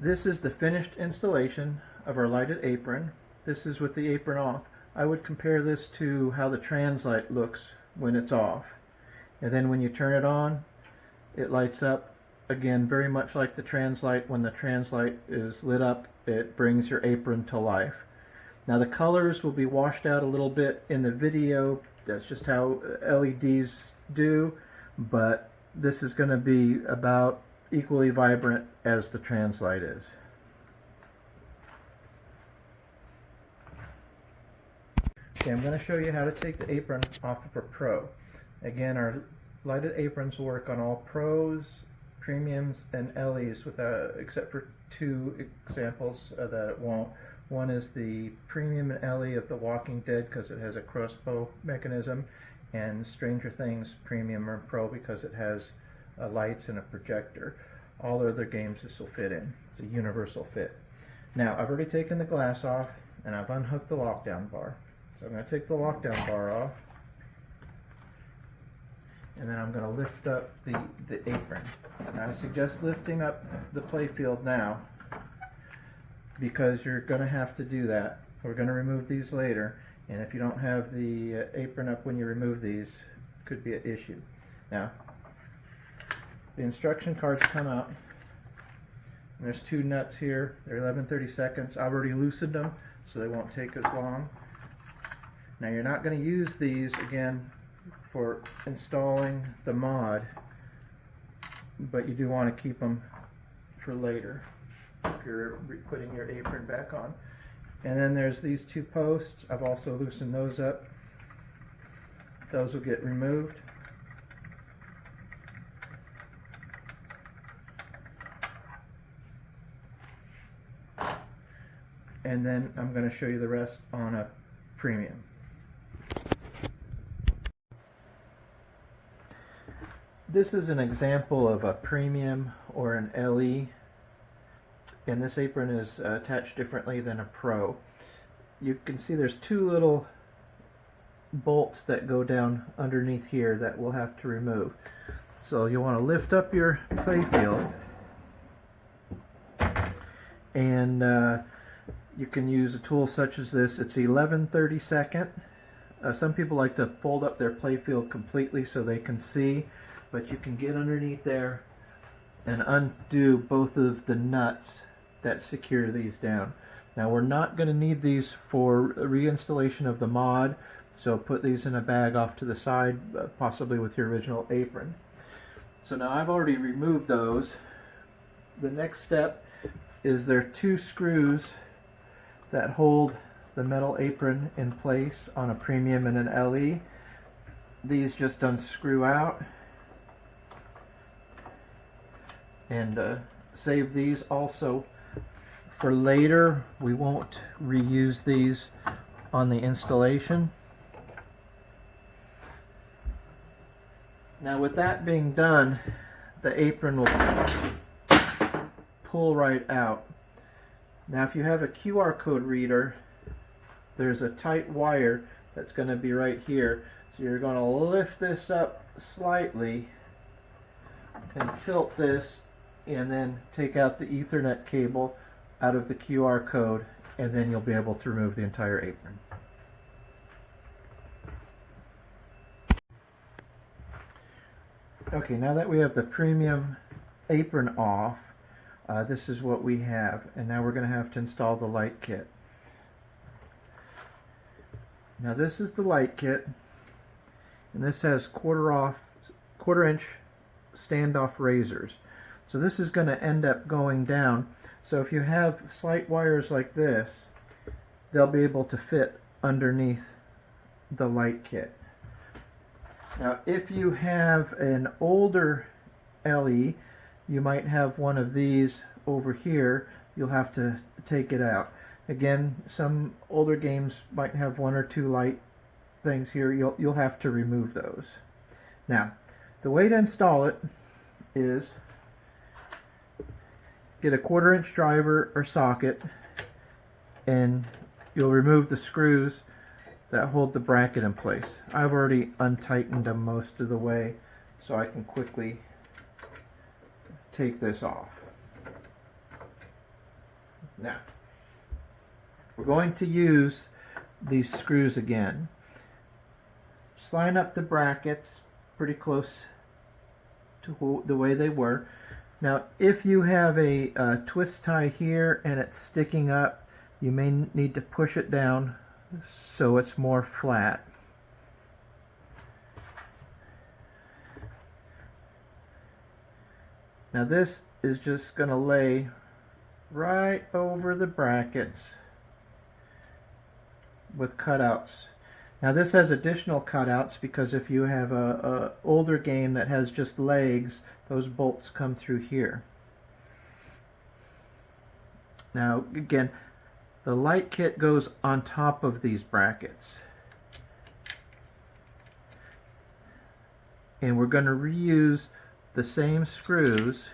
This is the finished installation of our lighted apron. This is with the apron off. I would compare this to how the trans light looks when it's off. And then when you turn it on, it lights up again very much like the trans light. When the trans light is lit up, it brings your apron to life. Now the colors will be washed out a little bit in the video. That's just how LEDs do, but this is going to be about equally vibrant as the trans light is. Okay, I'm going to show you how to take the apron off of a Pro. Again, our lighted aprons work on all Pros, Premiums, and LEs, except for two examples that it won't. One is the Premium and LE of The Walking Dead because it has a crossbow mechanism, and Stranger Things Premium or Pro because it has lights and a projector. All other games this will fit in. It's a universal fit. Now, I've already taken the glass off and I've unhooked the lockdown bar. So I'm going to take the lockdown bar off, and then I'm going to lift up the apron. Now I suggest lifting up the playfield now because you're going to have to do that. We're going to remove these later, and if you don't have the apron up when you remove these, it could be an issue. Now, the instruction cards come out. There's two nuts here. They're 11/32. I've already loosened them so they won't take as long. Now you're not going to use these again for installing the mod, but you do want to keep them for later if you're putting your apron back on. And then there's these two posts. I've also loosened those up. Those will get removed. And then I'm going to show you the rest on a Premium. This is an example of a Premium or an LE, and this apron is attached differently than a Pro. You can see there's two little bolts that go down underneath here that we'll have to remove. So you'll want to lift up your playfield, and you can use a tool such as this. It's 11/32. Some people like to fold up their playfield completely so they can see, but you can get underneath there and undo both of the nuts that secure these down. Now we're not going to need these for reinstallation of the mod, so put these in a bag off to the side, possibly with your original apron. So now I've already removed those. The next step is there are two screws that hold the metal apron in place on a Premium and an LE. These just unscrew out, and save these also for later. We won't reuse these on the installation. Now with that being done, the apron will pull right out. Now if you have a QR code reader, there's a tight wire that's going to be right here. So you're going to lift this up slightly and tilt this, and then take out the Ethernet cable out of the QR code, and then you'll be able to remove the entire apron. Okay, now that we have the Premium apron off, this is what we have, and now we're going to have to install the light kit. Now this is the light kit, and this has quarter-inch standoff razors. So this is going to end up going down. So if you have slight wires like this, they'll be able to fit underneath the light kit. Now if you have an older LE, you might have one of these over here. You'll have to take it out. Again, some older games might have one or two light things here. You'll have to remove those. Now, the way to install it is get a quarter-inch driver or socket, and you'll remove the screws that hold the bracket in place. I've already untightened them most of the way, so I can quickly take this off. Now, we're going to use these screws again. Just line up the brackets pretty close to the way they were. Now, if you have a twist tie here and it's sticking up, you may need to push it down so it's more flat. Now this is just going to lay right over the brackets with cutouts. Now this has additional cutouts because if you have a older game that has just legs, those bolts come through here. Now again, the light kit goes on top of these brackets. And we're going to reuse the same screws,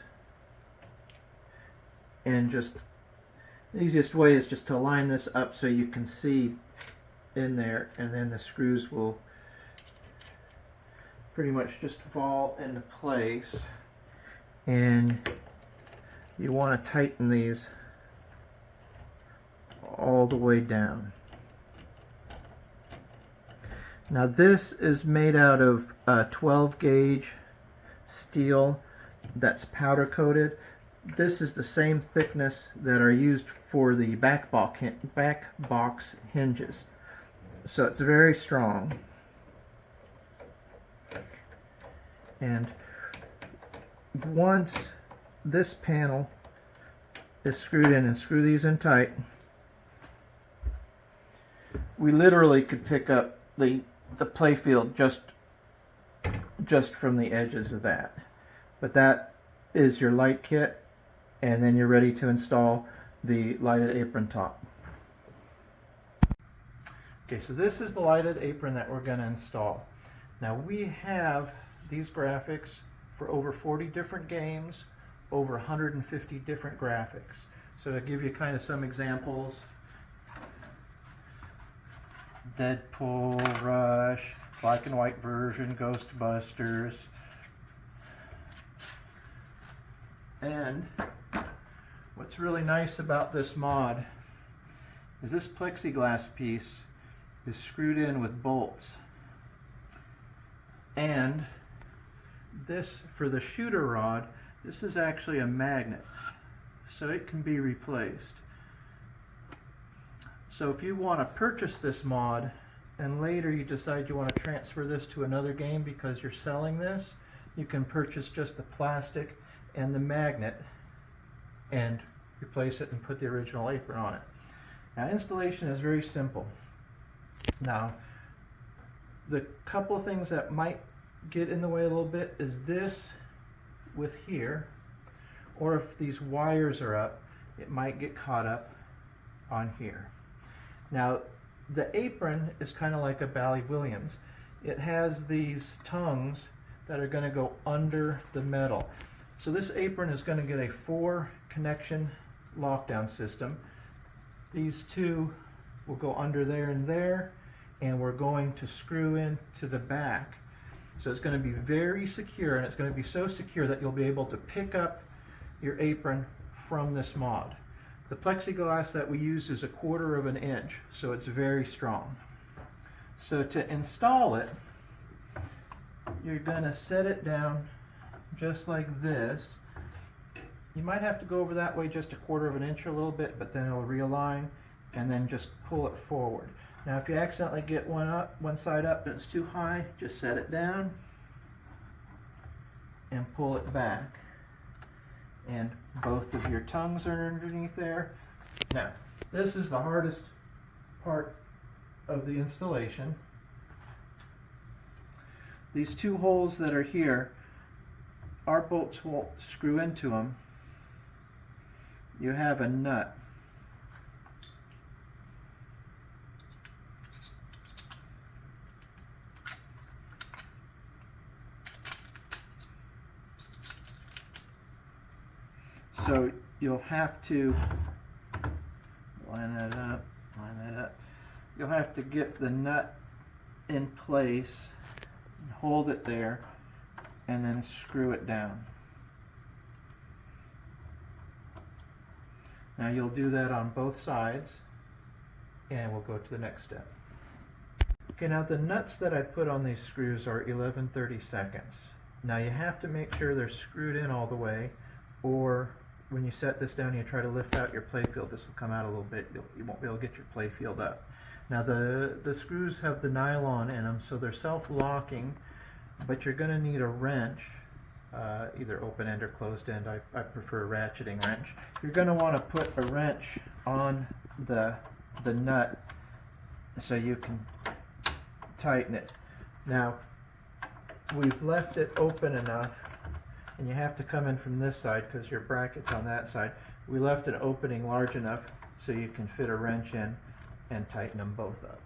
and just the easiest way is just to line this up so you can see in there, and then the screws will pretty much just fall into place. And you want to tighten these all the way down. Now this is made out of 12 gauge steel that's powder coated. This is the same thickness that are used for the back box hinges. So it's very strong. And once this panel is screwed in, and screw these in tight, we literally could pick up the playfield just from the edges of that. But that is your light kit, and then you're ready to install the lighted apron top. Okay, so this is the lighted apron that we're going to install. Now we have these graphics for over 40 different games, over 150 different graphics. So to give you kind of some examples: Deadpool, Rush, black and white version, Ghostbusters. And what's really nice about this mod is this plexiglass piece is screwed in with bolts. And this, for the shooter rod, this is actually a magnet, so it can be replaced. So if you want to purchase this mod and later you decide you want to transfer this to another game because you're selling this, you can purchase just the plastic and the magnet and replace it and put the original apron on it. Now installation is very simple. Now the couple of things that might get in the way a little bit is this with here, or if these wires are up, it might get caught up on here. Now the apron is kind of like a Bally Williams. It has these tongues that are going to go under the metal. So this apron is going to get a 4 connection lockdown system. These two will go under there, and we're going to screw into the back. So it's going to be very secure, and it's going to be so secure that you'll be able to pick up your apron from this mod. The plexiglass that we use is 1/4 of an inch, so it's very strong. So to install it, you're going to set it down just like this. You might have to go over that way just 1/4 of an inch or a little bit, but then it'll realign, and then just pull it forward. Now if you accidentally get one side up and it's too high, just set it down and pull it back. And both of your tongues are underneath there. Now, this is the hardest part of the installation. These 2 holes that are here, our bolts won't screw into them. You have a nut. So you'll have to line that up, line that up. You'll have to get the nut in place, and hold it there, and then screw it down. Now you'll do that on both sides, and we'll go to the next step. Okay, now the nuts that I put on these screws are 11/32. Now you have to make sure they're screwed in all the way, or when you set this down and you try to lift out your playfield, this will come out a little bit. You won't be able to get your playfield up. Now the screws have the nylon in them, so they're self-locking, but you're going to need a wrench, either open end or closed end. I prefer a ratcheting wrench. You're going to want to put a wrench on the nut so you can tighten it. Now we've left it open enough, and you have to come in from this side because your bracket's on that side. We left an opening large enough so you can fit a wrench in and tighten them both up.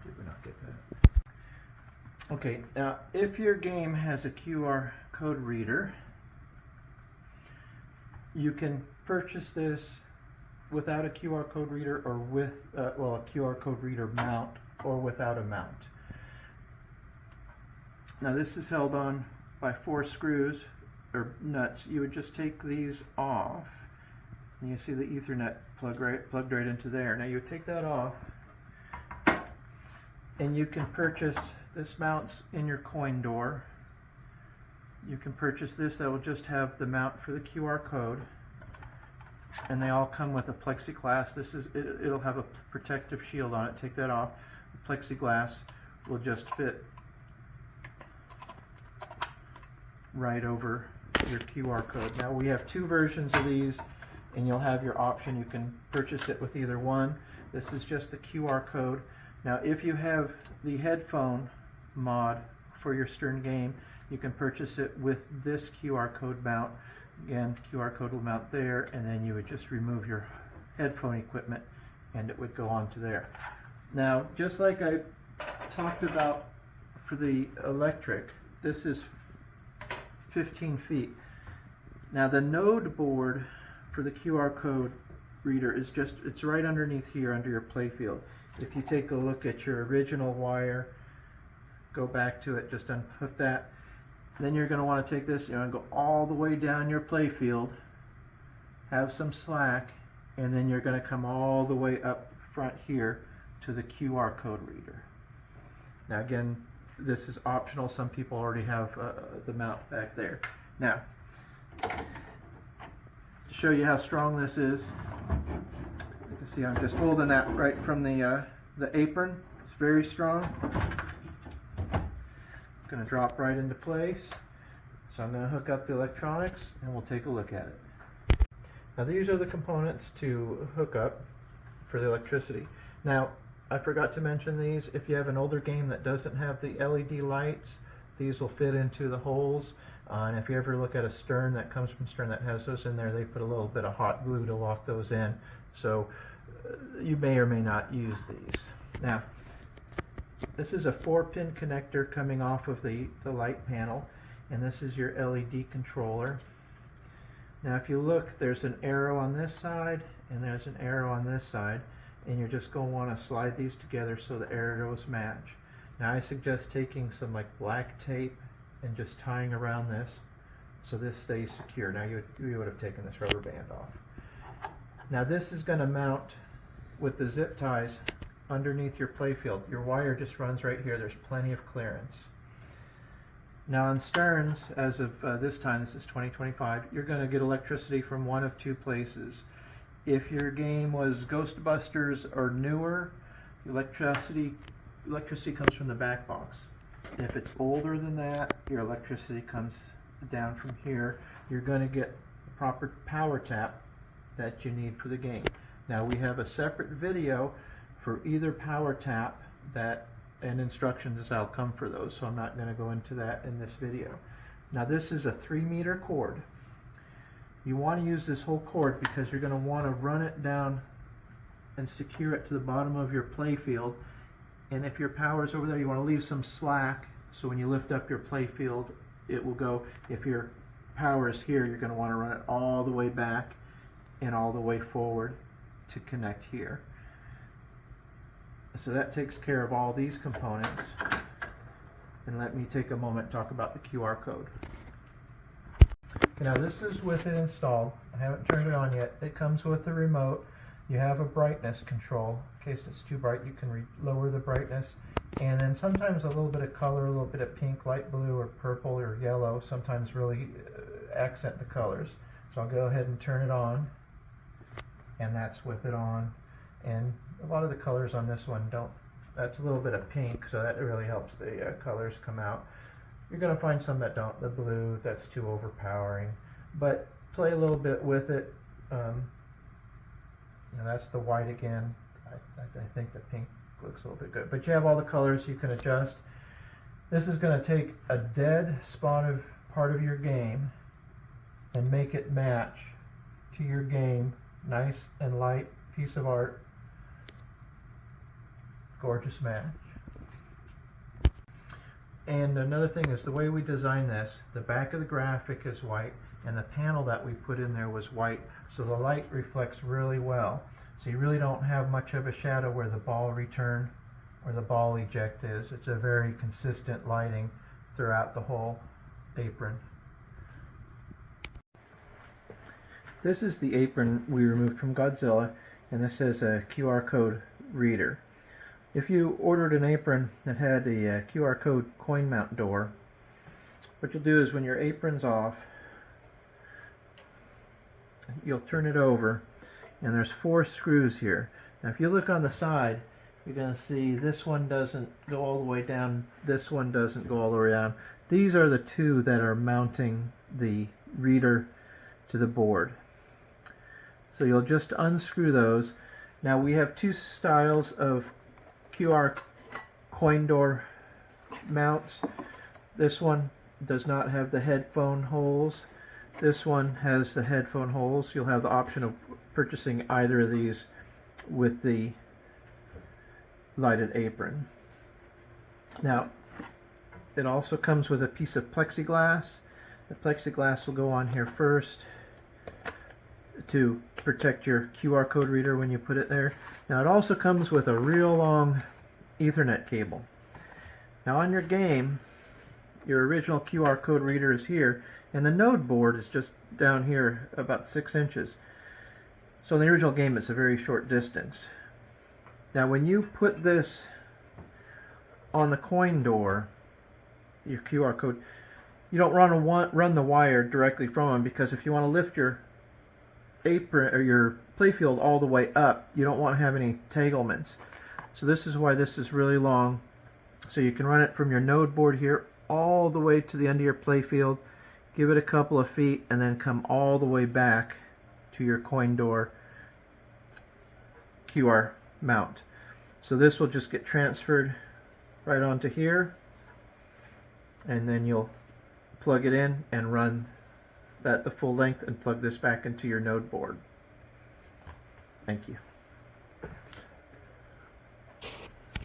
Did we not get that? Okay, now if your game has a QR code reader, you can purchase this without a QR code reader, or with a QR code reader mount, or without a mount. Now this is held on by 4 screws or nuts. You would just take these off, and you see the Ethernet plugged right into there. Now you would take that off, and you can purchase this mounts in your coin door. You can purchase this that will just have the mount for the QR code, and they all come with a plexiglass. It'll have a protective shield on it. Take that off. The plexiglass will just fit right over your QR code. Now we have 2 versions of these, and you'll have your option. You can purchase it with either one. This is just the QR code. Now if you have the headphone mod for your Stern game, you can purchase it with this QR code mount. Again, QR code will mount there, and then you would just remove your headphone equipment and it would go onto there. Now, just like I talked about for the electric, this is 15 feet. Now the node board for the QR code reader is it's right underneath here under your playfield. If you take a look at your original wire, go back to it, just unhook that. Then you're going to want to take this, go all the way down your playfield, have some slack, and then you're going to come all the way up front here to the QR code reader. Now again, this is optional. Some people already have the mount back there. Now, to show you how strong this is, you can see I'm just holding that right from the apron. It's very strong. Going to drop right into place. So I'm going to hook up the electronics and we'll take a look at it. Now these are the components to hook up for the electricity. Now I forgot to mention these. If you have an older game that doesn't have the LED lights, these will fit into the holes. And if you ever look at a Stern that comes from Stern that has those in there, they put a little bit of hot glue to lock those in. So you may or may not use these. Now, this is a 4-pin connector coming off of the light panel, and this is your LED controller. Now if you look, there's an arrow on this side and there's an arrow on this side, and you're just going to want to slide these together so the arrows match. Now I suggest taking some black tape and just tying around this so this stays secure. Now you would have taken this rubber band off. Now this is going to mount with the zip ties underneath your playfield. Your wire just runs right here. There's plenty of clearance. Now on Sterns, as of this time, this is 2025, you're going to get electricity from one of 2 places. If your game was Ghostbusters or newer, electricity comes from the back box. If it's older than that, your electricity comes down from here. You're going to get the proper power tap that you need for the game. Now we have a separate video for either power tap and instructions that'll come for those, so I'm not going to go into that in this video. Now this is a 3-meter cord. You want to use this whole cord because you're going to want to run it down and secure it to the bottom of your playfield, and if your power is over there, you want to leave some slack so when you lift up your playfield it will go. If your power is here, you're going to want to run it all the way back and all the way forward to connect here. So that takes care of all these components. And let me take a moment to talk about the QR code. Now this is with it installed. I haven't turned it on yet. It comes with the remote. You have a brightness control. In case it's too bright, you can lower the brightness. And then sometimes a little bit of color, a little bit of pink, light blue, or purple, or yellow, sometimes really accent the colors. So I'll go ahead and turn it on. And that's with it on. And a lot of the colors on this one don't. That's a little bit of pink, so that really helps the colors come out. You're going to find some that don't. The blue, that's too overpowering. But play a little bit with it. And that's the white again. I think the pink looks a little bit good. But you have all the colors you can adjust. This is going to take a dead spot of part of your game and make it match to your game. Nice and light piece of art. Gorgeous match. And another thing is the way we designed this, the back of the graphic is white and the panel that we put in there was white, so the light reflects really well. So you really don't have much of a shadow where the ball return or the ball eject is. It's a very consistent lighting throughout the whole apron. This is the apron we removed from Godzilla, and this is a QR code reader. If you ordered an apron that had a QR code coin mount door, what you'll do is when your apron's off, you'll turn it over, and there's 4 screws here. Now if you look on the side, you're going to see this one doesn't go all the way down, this one doesn't go all the way down. These are the 2 that are mounting the reader to the board. So you'll just unscrew those. Now we have 2 styles of QR coin door mounts. This one does not have the headphone holes. This one has the headphone holes. You'll have the option of purchasing either of these with the lighted apron. Now, it also comes with a piece of plexiglass. The plexiglass will go on here first to protect your QR code reader when you put it there. Now it also comes with a real long Ethernet cable. Now on your game, your original QR code reader is here, and the node board is just down here about 6 inches. So in the original game it's a very short distance. Now when you put this on the coin door, your QR code, you don't run the wire directly from them, because if you want to lift your apron or your playfield all the way up, you don't want to have any entanglements. So this is why this is really long. So you can run it from your node board here all the way to the end of your playfield, give it a couple of feet, and then come all the way back to your coin door QR mount. So this will just get transferred right onto here, and then you'll plug it in and run that the full length and plug this back into your node board. Thank you.